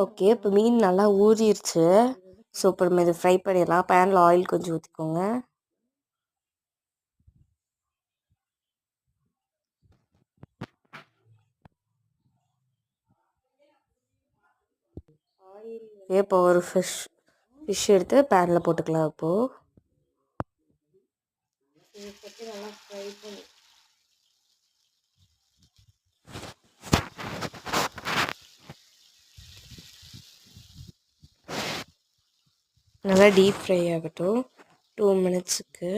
Okay, இப்போ மீன் நல்லா ஊறிடுச்சு. ஸோ இப்போ நம்ம இதை ஃப்ரை பண்ணிடலாம். பேனில் ஆயில் கொஞ்சம் ஊற்றிக்கோங்க. இப்போ ஒரு ஃபிஷ் எடுத்து பேனில் போட்டுக்கலாம். இப்போது நல்லா ஃப்ரை பண்ணி நல்லா டீப் ஃப்ரை ஆகட்டும் 2 மினிட்ஸுக்கு.